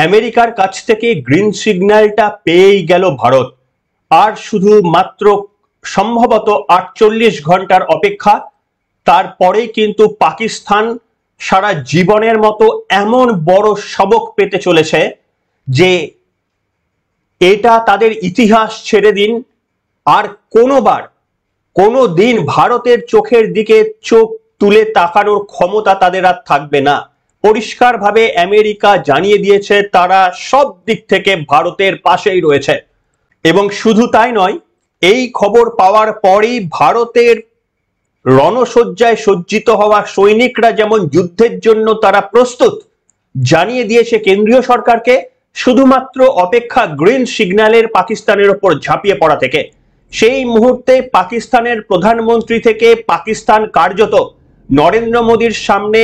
আমেরিকার কাছ থেকে গ্রিন সিগন্যালটা পেয়েই গেল ভারত। আর শুধু মাত্র সম্ভবত 48 ঘন্টার অপেক্ষা, তারপরেই কিন্তু পাকিস্তান সারা জীবনের মতো এমন বড় সবক পেতে চলেছে যে এটা তাদের ইতিহাস ছেড়ে দিন, আর কোনো দিন ভারতের চোখের দিকে চোখ তুলে তাকানোর ক্ষমতা তাদের আর থাকবে না। পরিষ্কারভাবে আমেরিকা জানিয়ে দিয়েছে তারা সব দিক থেকে ভারতের পাশেই রয়েছে। এবং শুধু তাই নয়, এই খবর পাওয়ার পরই ভারতের রণসজ্জায় সজ্জিত হওয়া সৈনিকরা যেমন যুদ্ধের জন্য তারা প্রস্তুত জানিয়ে দিয়েছে কেন্দ্রীয় সরকারকে, শুধুমাত্র অপেক্ষা গ্রিন সিগন্যালের পাকিস্তানের ওপর ঝাঁপিয়ে পড়া থেকে। সেই মুহূর্তে পাকিস্তানের প্রধানমন্ত্রী থেকে পাকিস্তান কার্যত নরেন্দ্র মোদীর সামনে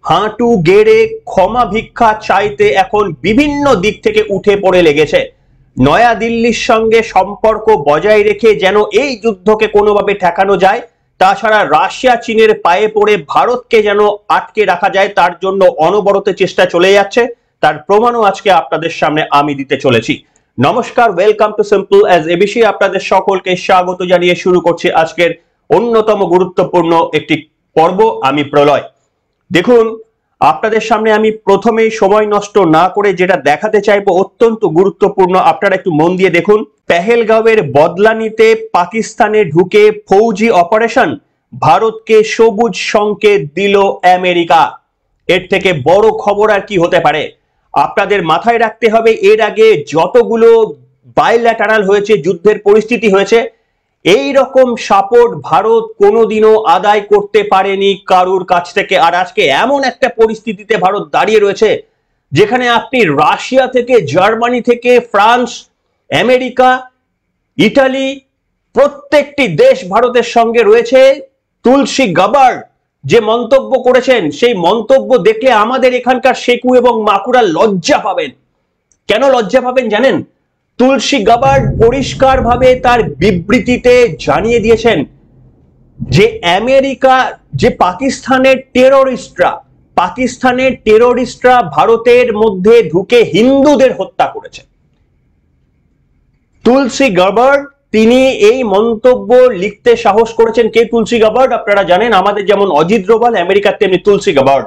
হাঁটু গেড়ে ক্ষমা ভিক্ষা চাইতে এখন বিভিন্ন দিক থেকে উঠে পড়ে লেগেছে। নয়া দিল্লির সঙ্গে সম্পর্ক বজায় রেখে যেন এই যুদ্ধকে কোনোভাবে ঠেকানো যায়, তাছাড়া রাশিয়া চীনের পায়ে পড়ে ভারতকে যেন আটকে রাখা যায়, তার জন্য অনবরত চেষ্টা চলে যাচ্ছে। তার প্রমাণও আজকে আপনাদের সামনে আমি দিতে চলেছি। নমস্কার, welcome to simple as ABC. আপনাদের সকলকে স্বাগত জানিয়ে শুরু করছি আজকের অন্যতম গুরুত্বপূর্ণ একটি পর্ব, আমি প্রলয়। দেখুন, আপনাদের সামনে আমি প্রথমেই সময় নষ্ট না করে যেটা দেখাতে চাইবো অত্যন্ত গুরুত্বপূর্ণ, আপনারা একটু মন দিয়ে দেখুন। পেহেলগাঁওয়ের বদলা নিতে পাকিস্তানে ঢুকে ফৌজি অপারেশন, ভারতকে সবুজ সংকেত দিল আমেরিকা। এর থেকে বড় খবর আর কি হতে পারে? আপনাদের মাথায় রাখতে হবে, এর আগে যতগুলো বাইল্যাটারাল হয়েছে, যুদ্ধের পরিস্থিতি হয়েছে, এই রকম সাপোর্ট ভারত কোনোদিনও আদায় করতে পারেনি কারুর কাছ থেকে। আর আজকে এমন একটা পরিস্থিতিতে ভারত দাঁড়িয়ে রয়েছে যেখানে আপনি রাশিয়া থেকে, জার্মানি থেকে, ফ্রান্স, আমেরিকা, ইটালি, প্রত্যেকটি দেশ ভারতের সঙ্গে রয়েছে। তুলসী গাবার্ড যে মন্তব্য করেছেন, সেই মন্তব্য দেখলে আমাদের এখানকার শেকু এবং মাকুরা লজ্জা পাবেন। কেন লজ্জা পাবেন জানেন? তুলসী গাবার্ড পরিষ্কারভাবে তার বিবৃতিতে জানিয়ে দিয়েছেন যে আমেরিকা, যে পাকিস্তানের টেররিস্টরা ভারতের মধ্যে ঢুকে হিন্দুদের হত্যা করেছে। তুলসী গাবার্ড তিনি এই মন্তব্য লিখতে সাহস করেছেন। কে তুলসী গাবার্ড? আপনারা জানেন, আমাদের যেমন অজিত ডোভাল আমেরিকার, তেমনি তুলসী গাবার্ড।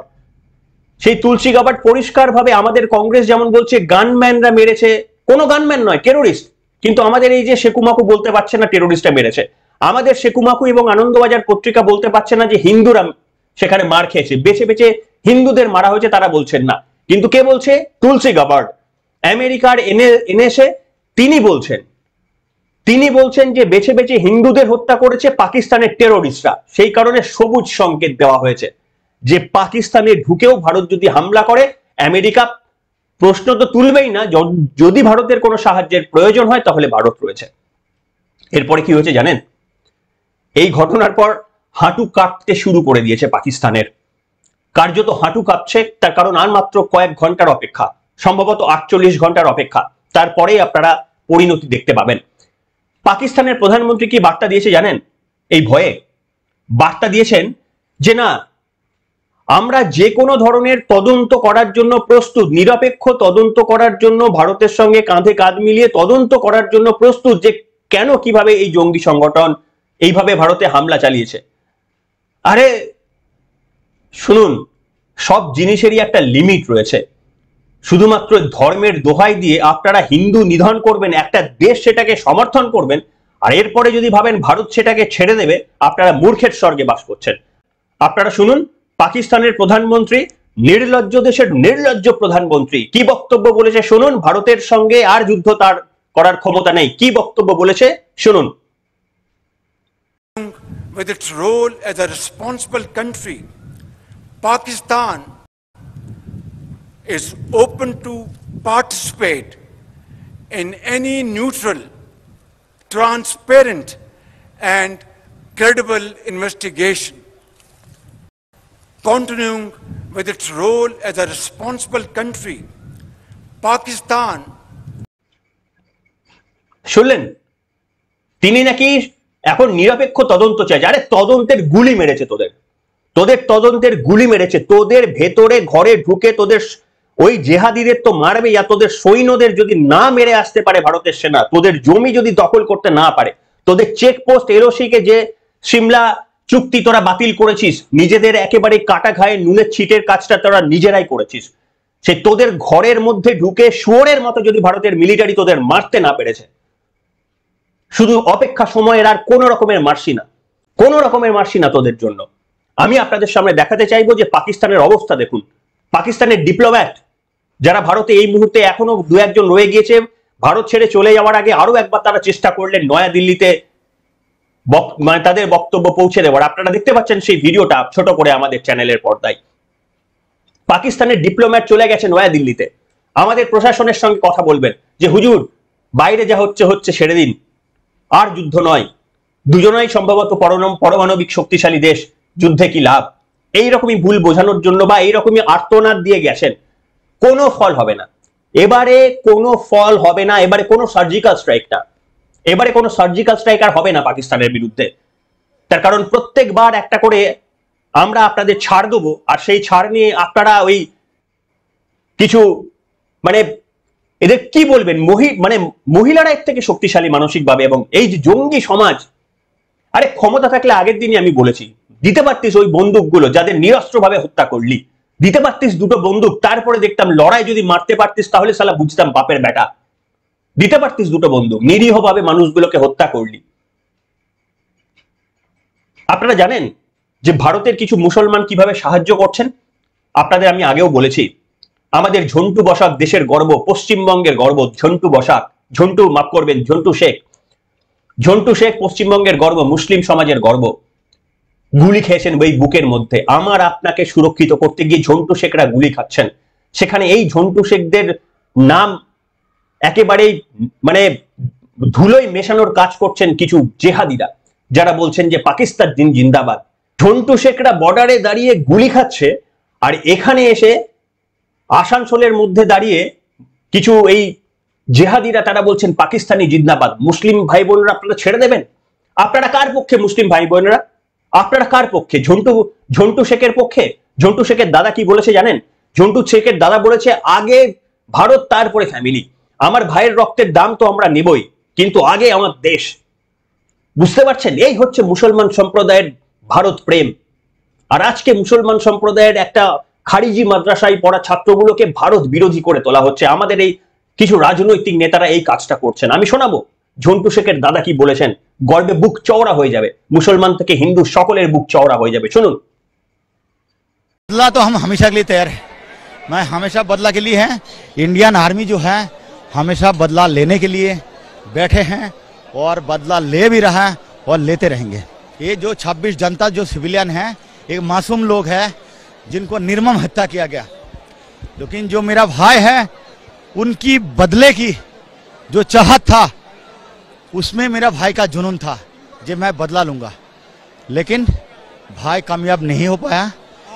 সেই তুলসী গাবার্ড পরিষ্কারভাবে, আমাদের কংগ্রেস যেমন বলছে গানম্যানরা মেরেছে, কোনো গানম্যান নয়, টেরোরিস্ট। কিন্তু আমাদের এই যে শেকুমাকু বলতে পারছে না টেরোরিস্টরা মেরেছে। আমাদের শেকুমাকু এবং আনন্দবাজার পত্রিকা বলতে পারছে না যে হিন্দুরা সেখানে মার খেয়েছে, বেছে বেছে হিন্দুদের মারা হয়েছে, তারা বলছেন না। কিন্তু কে বলছে? তুলসী গাবার্ড, আমেরিকার এনএসএ। তিনি বলছেন যে বেছে বেছে হিন্দুদের হত্যা করেছে পাকিস্তানের টেরোরিস্টরা। সেই কারণে সবুজ সংকেত দেওয়া হয়েছে যে পাকিস্তানে ঢুকেও ভারত যদি হামলা করে, আমেরিকা প্রশ্ন তো তুলবেই না, যদি ভারতের কোনো সাহায্যের প্রয়োজন হয় তাহলে ভারত রয়েছে। এরপরে কি হয়েছে জানেন? এই ঘটনার পর হাঁটু কাঁপতে শুরু করে দিয়েছে পাকিস্তানের, কার্যত হাঁটু কাঁপছে। তার কারণ আর মাত্র কয়েক ঘন্টার অপেক্ষা, সম্ভবত 48 ঘন্টার অপেক্ষা, তারপরেই আপনারা পরিণতি দেখতে পাবেন। পাকিস্তানের প্রধানমন্ত্রী কি বার্তা দিয়েছে জানেন? এই ভয়ে বার্তা দিয়েছেন যে না, আমরা যে কোনো ধরনের তদন্ত করার জন্য প্রস্তুত, নিরপেক্ষ তদন্ত করার জন্য, ভারতের সঙ্গে কাঁধে কাঁধ মিলিয়ে তদন্ত করার জন্য প্রস্তুত, যে কেন কিভাবে এই জঙ্গি সংগঠন এইভাবে ভারতে হামলা চালিয়েছে। আরে শুনুন, সব জিনিসেরই একটা লিমিট রয়েছে। শুধুমাত্র ধর্মের দোহাই দিয়ে আপনারা হিন্দু নিধন করবেন, একটা দেশ সেটাকে সমর্থন করবেন, আর এরপরে যদি ভাবেন ভারত সেটাকে ছেড়ে দেবে, আপনারা মূর্খের স্বর্গে বাস করছেন। আপনারা শুনুন, পাকিস্তানের প্রধানমন্ত্রী, নির্লজ্জ দেশের নির্লজ্জ প্রধানমন্ত্রী কি বক্তব্য বলেছে শুনুন। ভারতের সঙ্গে আর যুদ্ধ তার করার ক্ষমতা নেই, কি বক্তব্য বলেছে শুনুন। With its role as a responsible country, Pakistan is open to participate in any neutral, transparent and credible investigation. Continuing with its role as a responsible country, Pakistan. শুনলেন, তিনি নাকি এখন নিরপেক্ষ তদন্ত চাইছে। আরে তদন্তের গুলি মেরেছে তোদের তদন্তের গুলি মেরেছে, তোদের ভেতরে ঘরে ঢুকে তোদের ওই জেহাদিদের তো মারবে, ইয়া তোদের সৈন্যদের যদি না মেরে আসতে পারে ভারতের সেনা, তোদের জমি যদি দখল করতে না পারে, তোদের চেকপোস্ট এলওসি কে যে সিমলা চুক্তি তোরা বাতিল করেছিস, নিজেদের একেবারে কাটা ঘায়ে নুনের ছিটের কাজটা তোরা নিজেরাই করেছিস, সে তোদের ঘরের মধ্যে ঢুকে শুয়োরের মতো যদি ভারতের মিলিটারি তোদের মারতে না পেরেছে, শুধু অপেক্ষা সময়ের, আর কোন রকমের মার্সি না, কোন রকমের মার্সি না তোদের জন্য। আমি আপনাদের সামনে দেখাতে চাইবো যে পাকিস্তানের অবস্থা দেখুন। পাকিস্তানের ডিপ্লোম্যাট যারা ভারতে এই মুহূর্তে এখনো দু একজন রয়ে গিয়েছে, ভারত ছেড়ে চলে যাওয়ার আগে আরো একবার তারা চেষ্টা করলেন নয়াদিল্লিতে মানে তাদের বক্তব্য পৌঁছে দেওয়ার। আপনারা দেখতে পাচ্ছেন সেই ভিডিওটা ছোট করে আমাদের চ্যানেলের পর্দায়। পাকিস্তানের ডিপ্লোম্যাট চলে গেছে নয়াদিল্লিতে, আমাদের প্রশাসনের সঙ্গে কথা বলবেন যে হুজুর বাইরে যা হচ্ছে হচ্ছে ছেড়ে দিন, আর যুদ্ধ নয়, দুজনাই সম্ভবত পারমাণবিক শক্তিশালী দেশ, যুদ্ধে কি লাভ, এইরকমই ভুল বোঝানোর জন্য বা এইরকমই আর্তনাদ দিয়ে গেছেন। কোনো ফল হবে না এবারে, কোনো ফল হবে না এবারে, কোনো সার্জিক্যাল স্ট্রাইক না এবারে, কোনো সার্জিক্যাল স্ট্রাইক আর হবে না পাকিস্তানের বিরুদ্ধে। তার কারণ প্রত্যেকবার একটা করে আমরা আপনাদের ছাড় দেবো, আর সেই ছাড় নিয়ে আপনারা ওই কিছু মানে এদের কি বলবেন, মানে মহিলারা এর থেকে শক্তিশালী মানসিকভাবে, এবং এই যে জঙ্গি সমাজ, আরে ক্ষমতা থাকলে আগের দিনই আমি বলেছি দিতে পারতিস ওই বন্দুকগুলো যাদের নিরস্ত্রভাবে হত্যা করলি, দিতে পারতিস দুটো বন্দুক, তারপরে দেখতাম লড়াই যদি মারতে পারতিস তাহলে সালা বুঝতাম বাপের বেটা, দিতে পারতিস দুটো বন্দুক, নিরীহভাবে মানুষগুলোকে হত্যা করলি। আপনারা জানেন যে ভারতের কিছু মুসলমান কিভাবে সাহায্য করছেন? আপনাদের আমি আগেও বলেছি, আমাদের ঝন্টু বসাক দেশের গর্ব, পশ্চিমবঙ্গের গর্ব, ঝন্টু বসাক, ঝন্টু মাফ করবেন ঝন্টু শেখ পশ্চিমবঙ্গের গর্ব, মুসলিম সমাজের গর্ব, গুলি খেয়েছেন ওই বুকের মধ্যে। আমার আপনাকে সুরক্ষিত করতে গিয়ে ঝন্টু শেখরা গুলি খাচ্ছেন, সেখানে এই ঝন্টু শেখদের নাম একেবারেই মানে ধুলোয় মেশানোর কাজ করছেন কিছু জেহাদিরা, যারা বলছেন যে পাকিস্তান দিন জিন্দাবাদ। ঝন্টু শেখরা বর্ডারে দাঁড়িয়ে গুলি খাচ্ছে, আর এখানে এসে আসানসোলের মধ্যে দাঁড়িয়ে কিছু এই জেহাদিরা তারা বলছেন পাকিস্তানি জিন্দাবাদ। মুসলিম ভাই বোনেরা আপনারা ছেড়ে দেবেন? আপনারা কার পক্ষে মুসলিম ভাই বোনেরা? আপনারা কার পক্ষে? ঝন্টু শেখের পক্ষে? ঝন্টু শেখের দাদা কি বলেছে জানেন? ঝন্টু শেখের দাদা বলেছে আগে ভারত তারপরে ফ্যামিলি, আমার ভাইয়ের রক্তের দাম তো আমরা নেবই, কিন্তু আগে আমার দেশ। বুঝতে পারছেন? এই হচ্ছে মুসলমান সম্প্রদায়ের ভারত প্রেম। আর আজকে মুসলমান সম্প্রদায়ের একটা খারিজি মাদ্রাসায় পড়া ছাত্রগুলোকে ভারত বিরোধী করে তোলা হচ্ছে। আমাদের এই কিছু রাজনৈতিক নেতারা এই কাজটা করছেন। আমি শোনাবো ঝন্টু শেখের দাদা কি বলেছেন, গর্বে বুক চওড়া হয়ে যাবে, মুসলমান থেকে হিন্দু সকলের বুক চওড়া হয়ে যাবে। শুনুন। बदला तो हम हमेशा के लिए तैयार है, मैं हमेशा बदला के लिए है। इंडियन आर्मी जो है हमेशा बदला लेने के लिए बैठे हैं, और बदला ले भी रहा है और लेते रहेंगे। ये जो 26 जनता जो सिविलियन हैं, एक मासूम लोग हैं जिनको निर्मम हत्या किया गया, लेकिन जो मेरा भाई है उनकी बदले की जो चाहत था, उसमें मेरा भाई का जुनून था जो मैं बदला लूंगा, लेकिन भाई कामयाब नहीं हो पाया,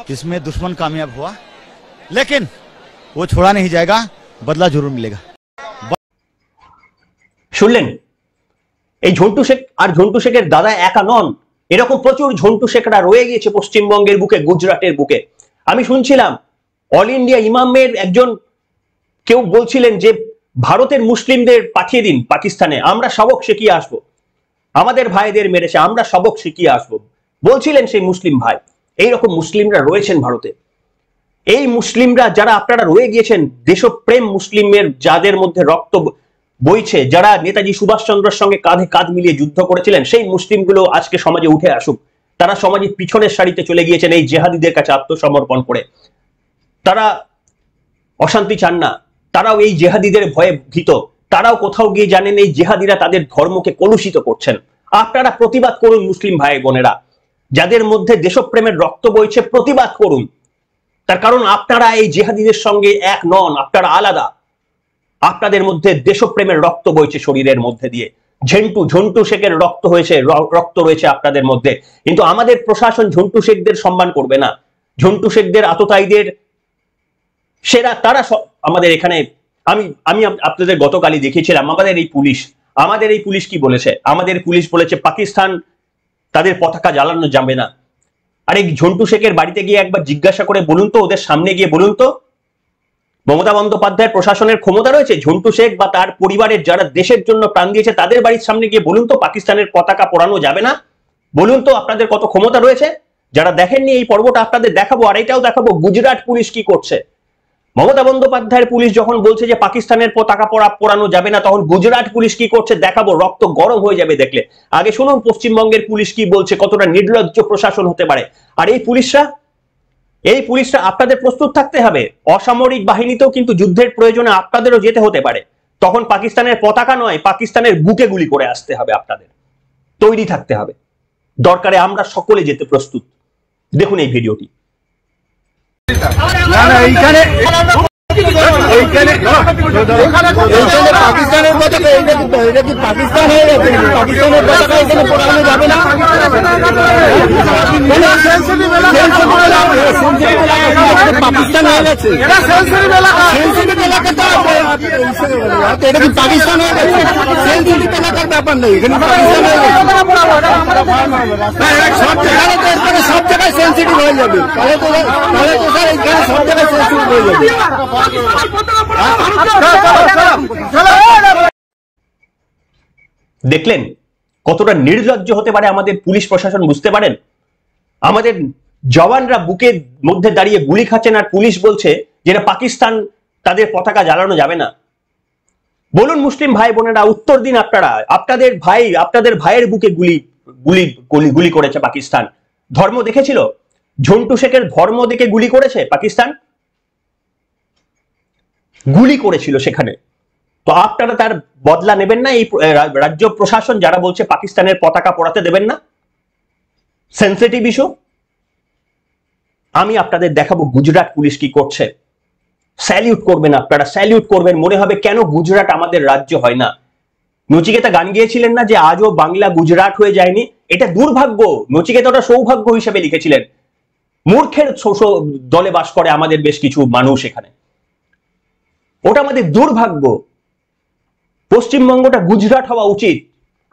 इसमें दुश्मन कामयाब हुआ, लेकिन वो छोड़ा नहीं जाएगा, बदला जरूर मिलेगा। শুনলেন? এই ঝন্টু শেখ আর ঝন্টু শেখের দাদা একা নন, এরকম প্রচুর ঝন্টু শেখরা রয়ে গিয়েছে পশ্চিমবঙ্গের বুকে, গুজরাটের বুকে। আমি শুনছিলাম অল ইন্ডিয়া ইমামের একজন কেউ বলছিলেন যে ভারতের মুসলিমদের পাঠিয়ে দিন পাকিস্তানে, আমরা সবক শিখিয়ে আসবো, আমাদের ভাইদের মেরেছে, আমরা সবক শিখিয়ে আসবো বলছিলেন সেই মুসলিম ভাই। এইরকম মুসলিমরা রয়েছেন ভারতে। এই মুসলিমরা যারা আপনারা রয়ে গিয়েছেন, দেশপ্রেম মুসলিমের যাদের মধ্যে রক্ত বইছে, যারা নেতাজি সুভাষচন্দ্রের সঙ্গে কাঁধে কাঁধ মিলিয়ে যুদ্ধ করেছিলেন, সেই মুসলিমগুলো আজকে সমাজে উঠে আসুক। তারা সমাজের পিছনের সারিতে চলে গিয়েছেন এই জেহাদিদের কাছে আত্মসমর্পণ করে। তারা অশান্তি চান না, তারাও এই জেহাদিদের ভয়ে ভীত, তারাও কোথাও গিয়ে জানেন এই জেহাদিরা তাদের ধর্মকে কলুষিত করছেন। আপনারা প্রতিবাদ করুন মুসলিম ভাই বোনেরা, যাদের মধ্যে দেশপ্রেমের রক্ত বইছে, প্রতিবাদ করুন। তার কারণ আপনারা এই জেহাদিদের সঙ্গে এক নন, আপনারা আলাদা। আপনাদের মধ্যে দেশপ্রেমের রক্ত বইছে শরীরের মধ্যে দিয়ে, ঝন্টু শেখের রক্ত রয়েছে আপনাদের মধ্যে। কিন্তু আমাদের প্রশাসন ঝন্টু শেখদের সম্মান করবে না, ঝন্টু শেখদের আততায়ীদের সেরা তারা আমাদের এখানে। আমি আপনাদের গতকালই দেখিয়েছিলাম আমাদের এই পুলিশ কি বলেছে। আমাদের পুলিশ বলেছে পাকিস্তান তাদের পতাকা জ্বালানো যাবে না। আর এই ঝন্টু শেখের বাড়িতে গিয়ে একবার জিজ্ঞাসা করে বলুন তো, ওদের সামনে গিয়ে বলুন তো, মমতা বন্দ্যোপাধ্যায়ের প্রশাসনের ক্ষমতা রয়েছে ঝন্টু শেখ বা তার পরিবারের যারা দেশের জন্য প্রাণ দিয়েছে তাদের বাড়ির সামনে গিয়ে বলুন তো পাকিস্তানের পতাকা পোড়ানো যাবে না? বলুন তো আপনাদের কত ক্ষমতা রয়েছে? যারা দেখেননি এই পর্বটা আপনাদের দেখাবো, আর এটাও দেখাবো গুজরাট পুলিশ কি করছে। মমতা বন্দ্যোপাধ্যায়ের পুলিশ যখন বলছে যে পাকিস্তানের পতাকা পোড়ানো যাবে না, তখন গুজরাট পুলিশ কি করছে দেখাবো, রক্ত গরম হয়ে যাবে দেখলে। আগে শুনুন পশ্চিমবঙ্গের পুলিশ কি বলছে, কতটা নির্লজ্জ প্রশাসন হতে পারে। আর এই পুলিশরা আপনাদের প্রস্তুত থাকতে হবে, অসামরিক বাহিনীতেও কিন্তু যুদ্ধের প্রয়োজনে আপনাদেরও যেতে হতে পারে। তখন পাকিস্তানের পতাকা নয়, পাকিস্তানের বুকে গুলি করে আসতে হবে, আপনাদের তৈরি থাকতে হবে। দরকারে আমরা সকলে যেতে প্রস্তুত। দেখুন এই ভিডিওটি। পাকিস্তানের পতাকা, এটা কি পাকিস্তান হয়ে গেছে? পাকিস্তানের পতাকা এখানে পোড়ানো যাবে না। পাকিস্তান হয়ে গেছে, এটা কি পাকিস্তান হয়ে গেছে? সেন্সিটিভ এলাকার ব্যাপার নেই, এখানে পাকিস্তান হয়ে গেছে। সব জায়গায় সেন্সিটিভ হয়ে যাবে, তাহলে তো স্যার এখানে সব জায়গায় সেন্সিটিভ হয়ে যাবে। দেখলেন কতটা নির্লজ্জ হতে পারে আমাদের পুলিশ প্রশাসন, বুঝতে পারেন? আমাদের জওয়ানরা বুকের মধ্যে দাঁড়িয়ে গুলি খাচ্ছেন আর পুলিশ বলছে যে না পাকিস্তান, তাদের পতাকা জ্বালানো যাবে না। বলুন মুসলিম ভাই বোনেরা, উত্তর দিন আপনারা। আপনাদের ভাইয়ের বুকে গুলি করেছে পাকিস্তান। ধর্ম দেখেছিল? ঝন্টু শেখের ধর্ম দেখে গুলি করেছে পাকিস্তান, গুলি করেছিল সেখানে। তো আপনারা তার বদলা নেবেন না? এই রাজ্য প্রশাসন যারা বলছে পাকিস্তানের পতাকা পোড়াতে দেবেন না, সেন্সিটিভ ইস্যু। আমি আপনাদের দেখাবো গুজরাট পুলিশ কি করছে। স্যালিউট করবেন আপনারা, স্যালিউট করবেন। মনে হবে কেন গুজরাট আমাদের রাজ্য হয় না। নচিকেতা গান গিয়েছিলেন না যে আজও বাংলা গুজরাট হয়ে যায়নি? এটা দুর্ভাগ্য। নচিকেতা ওটা সৌভাগ্য হিসেবে লিখেছিলেন। মূর্খের দলে বাস করে আমাদের বেশ কিছু মানুষ এখানে, ওটা আমাদের দুর্ভাগ্য। পশ্চিমবঙ্গটা গুজরাট হওয়া উচিত।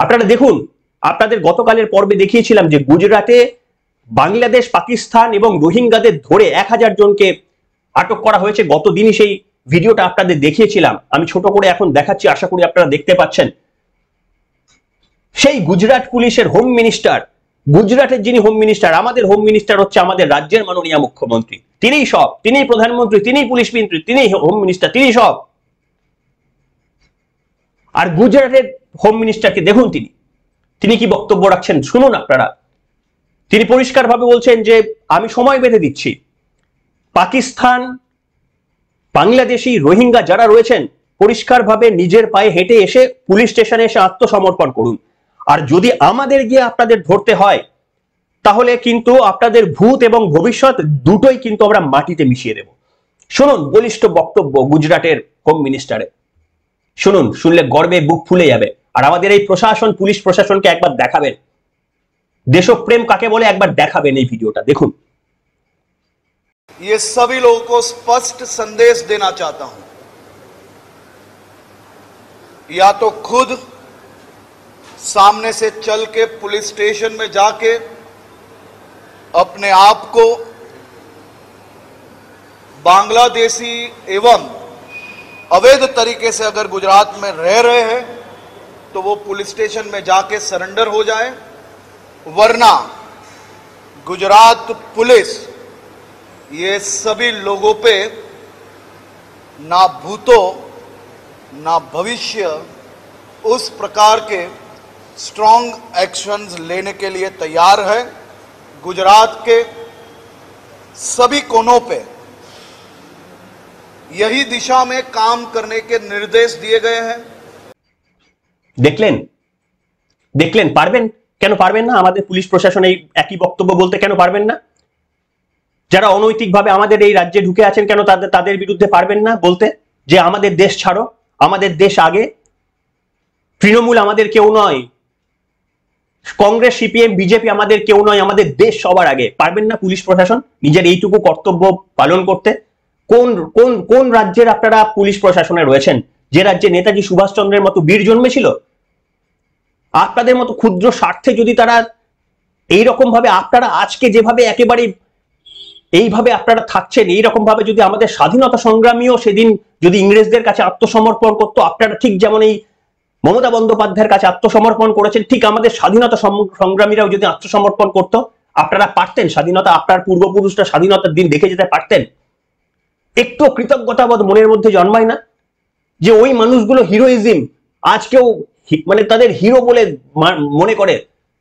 আপনারা দেখুন, আপনাদের গতকালের পর্বে দেখিয়েছিলাম যে গুজরাটে বাংলাদেশ, পাকিস্তান এবং রোহিঙ্গাদের ধরে 1000 জনকে আটক করা হয়েছে। গতদিনই সেই ভিডিওটা আপনাদের দেখিয়েছিলাম, আমি ছোট করে এখন দেখাচ্ছি, আশা করি আপনারা দেখতে পাচ্ছেন। সেই গুজরাট পুলিশের হোম মিনিস্টার, গুজরাটের যিনি হোম মিনিস্টার, আমাদের হোম মিনিস্টার হচ্ছে আমাদের রাজ্যের মাননীয় মুখ্যমন্ত্রী। তিনিই সব, তিনিই প্রধানমন্ত্রী, তিনিই পুলিশ মন্ত্রী, তিনিই হোম মিনিস্টার, তিনি সব। আর গুজরাটের হোম মিনিস্টারকে দেখুন তিনি কি বক্তব্য রাখছেন, শুনুন আপনারা। তিনি পরিষ্কারভাবে বলছেন যে আমি সময় বেঁধে দিচ্ছি, পাকিস্তান, বাংলাদেশি, রোহিঙ্গা যারা রয়েছেন পরিষ্কারভাবে নিজের পায়ে হেঁটে এসে পুলিশ স্টেশনে এসে আত্মসমর্পণ করুন। আর যদি আমাদের গিয়ে আপনাদের ধরতে হয় তাহলে কিন্তু আপনাদের ভূত এবং ভবিষ্যৎ দুটোই কিন্তু আমরা মাটিতে মিশিয়ে দেব। শুনুন বলিষ্ঠ বক্তব্য গুজরাটের হোম মিনিস্টারের। শুনুন, শুনলে গর্বে বুক ফুলে যাবে। আর আমাদের এই প্রশাসন, পুলিশ প্রশাসনকে একবার দেখাবেন দেশপ্রেম কাকে বলে, একবার দেখাবেন এই ভিডিওটা দেখুন। ये सभी लोगों को स्पष्ट संदेश देना चाहता हूं, या तो खुद सामने से चल के पुलिस स्टेशन में जाके अपने आप को बांग्लादेशी एवं अवैध तरीके से अगर गुजरात में रह रहे हैं तो वो पुलिस स्टेशन में जाके सरेंडर हो जाए, वरना गुजरात पुलिस ये सभी लोगों पे ना भूतों ना भविष्य उस प्रकार के स्ट्रॉन्ग एक्शंस लेने के लिए तैयार है। गुजरात के सभी कोनों पे यही दिशा में काम करने के निर्देश दिए गए हैं। দেখলেন পারবেন? কেন পারবেন না? আমাদের পুলিশ প্রশাসন এই একই বক্তব্য বলতে কেন পারবেন না? যারা অনৈতিকভাবে আমাদের এই রাজ্যে ঢুকে আছেন কেন তাদের বিরুদ্ধে পারবেন না বলতে যে আমাদের দেশ ছাড়ো, আমাদের দেশ আগে, তৃণমূল আমাদের কেউ নয়, কংগ্রেস, সিপিএম, বিজেপি আমাদের কেউ নয়, আমাদের দেশ সবার আগে? পারবেন না পুলিশ প্রশাসন নিজের এইটুকু কর্তব্য পালন করতে? কোন রাজ্যের আপনারা পুলিশ প্রশাসনে রয়েছেন যে রাজ্যে নেতাজি সুভাষচন্দ্রের মতো বীর জন্মেছিল? আপনাদের মতো ক্ষুদ্র স্বার্থে যদি তারা এইরকম ভাবে, আপনারা আজকে যেভাবে একেবারে এইভাবে আপনারা থাকছেন, এইরকম ভাবে যদি আমাদের স্বাধীনতা সংগ্রামীও সেদিন যদি ইংরেজদের কাছে আত্মসমর্পণ করতো, আপনারা ঠিক যেমন এই মমতা বন্দ্যোপাধ্যায়ের কাছে আত্মসমর্পণ করেছেন, ঠিক আমাদের স্বাধীনতা সংগ্রামীরাও যদি আত্মসমর্পণ করতো, আপনারা পারতেন স্বাধীনতা, আপনার পূর্বপুরুষরা স্বাধীনতার দিন দেখে যেতে পারতেন? একটু কৃতজ্ঞতাবোধ মনের মধ্যে জন্মায় না যে ওই মানুষগুলো হিরোইজম আজকেও মানে তাদের হিরো বলে মনে করে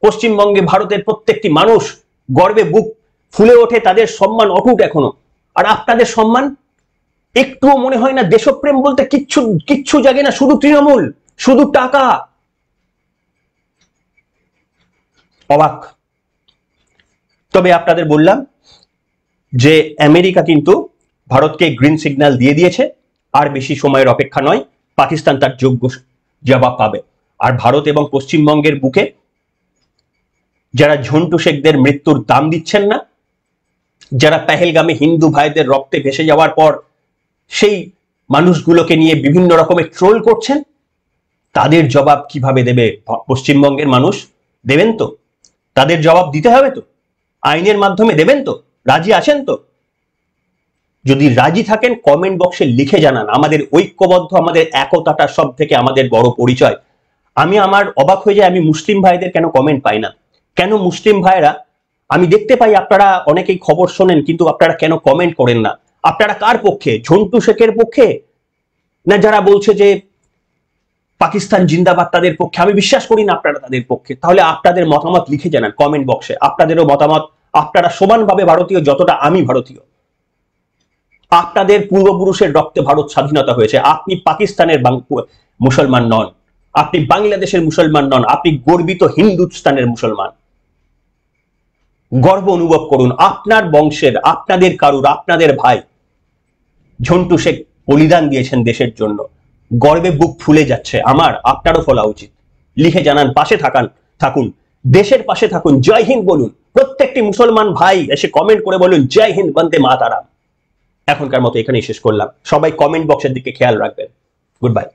পশ্চিমবঙ্গে ভারতের প্রত্যেকটি মানুষ গর্বে বুক ফুলে ওঠে, তাদের সম্মান অটুট এখনো। আর আপনাদের সম্মান একটুও মনে হয় না, দেশপ্রেম বলতে কিচ্ছু জাগে না, শুধু তৃণমূল, শুধু টাকা। অবাক। তবে আপনাদের বললাম যে আমেরিকা কিন্তু ভারতকে গ্রিন সিগন্যাল দিয়ে দিয়েছে, আর বেশি সময়ের অপেক্ষা নয়, পাকিস্তান তার যোগ্য জবাব পাবে। আর ভারত এবং পশ্চিমবঙ্গের বুকে যারা ঝন্টু শেখদের মৃত্যুর দাম দিচ্ছেন না, যারা পেহেলগামে হিন্দু ভাইদের রক্তে ভেসে যাওয়ার পর সেই মানুষগুলোকে নিয়ে বিভিন্ন রকমের ট্রোল করছেন, তাদের জবাব কিভাবে দেবে পশ্চিমবঙ্গের মানুষ? দেবেন তো? তাদের জবাব দিতে হবে তো, আইনের মাধ্যমে দেবেন তো? রাজি আছেন তো? যদি রাজি থাকেন কমেন্ট বক্সে লিখে জানান। আমাদের ঐক্যবদ্ধ, আমাদের একতাটা সব থেকে আমাদের বড় পরিচয়। আমার অবাক হয়ে যায়, আমি মুসলিম ভাইদের কেন কমেন্ট পাই না। কেন মুসলিম ভাইরা, আমি দেখতে পাই আপনারা অনেকেই খবর শোনেন, কিন্তু আপনারা কেন কমেন্ট করেন না? আপনারা কার পক্ষে? ঝন্টু শেখের পক্ষে, না যারা বলছে যে পাকিস্তান জিন্দাবাদ তাদের পক্ষে? আমি বিশ্বাস করি না আপনারা তাদের পক্ষে। তাহলে আপনাদের মতামত লিখে জানান কমেন্ট বক্সে, আপনাদেরও মতামত। আপনারা সমানভাবে ভারতীয় যতটা আমি ভারতীয়। আপনাদের পূর্বপুরুষের রক্তে ভারত স্বাধীনতা হয়েছে। আপনি পাকিস্তানের মুসলমান নন, আপনি বাংলাদেশের মুসলমান নন, আপনি গর্বিত হিন্দুস্তানের মুসলমান। গর্ব অনুভব করুন আপনার বংশের, আপনাদের কারুর, আপনাদের ভাই ঝন্টু শেখ বলিদান দিয়েছেন দেশের জন্য। গর্বে বুক ফুলে যাচ্ছে আমার, আপনারও ফলা উচিত। লিখে জানান, পাশে থাকুন, দেশের পাশে থাকুন, জয় হিন্দ বলুন। প্রত্যেকটি মুসলমান ভাই এসে কমেন্ট করে বলুন জয় হিন্দ, বন্দে মাতারাম। এখনকার মতো এখানেই শেষ করলাম। সবাই কমেন্ট বক্সের দিকে খেয়াল রাখবেন। Good bye.